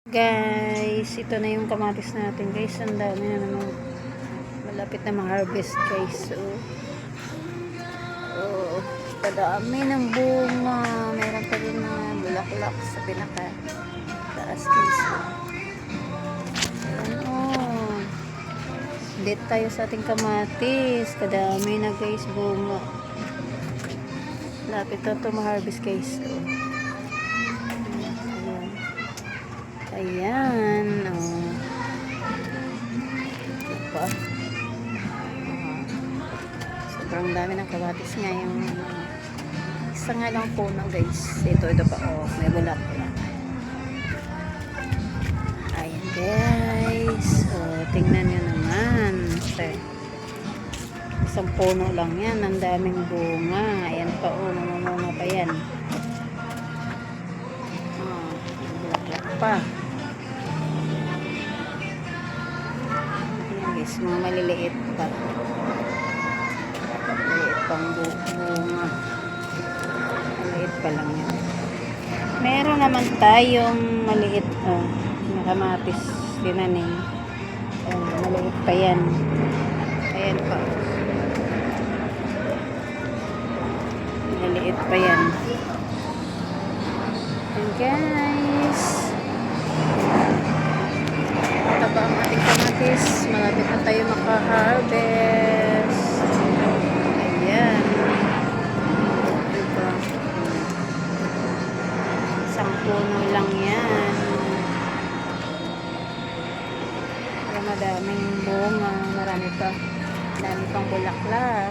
Guys, ito na yung kamatis natin guys. Ang dami na naman. Malapit na ma-harvest guys. Kadami ng bunga. Meron pa rin mga bulaklak sa pinaka taas guys. Dito tayo sa ating kamatis. Kadami na guys bunga. Lapit na ito ma-harvest guys. Ayan, pa. Sobrang dami ng kamatis nga yung isa nga lang puno guys. Ito pa, may bulaklak. Ayan guys. Tingnan nyo naman. Isang puno lang yan. Ang daming bunga. Ayan pa, namumunga pa yan. Bulaklak pa. Guys, mga maliliit pa. Maliliit pang bunga. Maliliit pa lang yan. Meron naman tayong maliit na kamatis dinaning. Maliit pa yan. Ayan pa. Maliliit pa yan. And guys, taba ang ating kamatis. Malapit na tayo maka-harvest. Ayan. Diba? Isang puno lang yan. Pero madaming bunga. Marami pang bulaklak.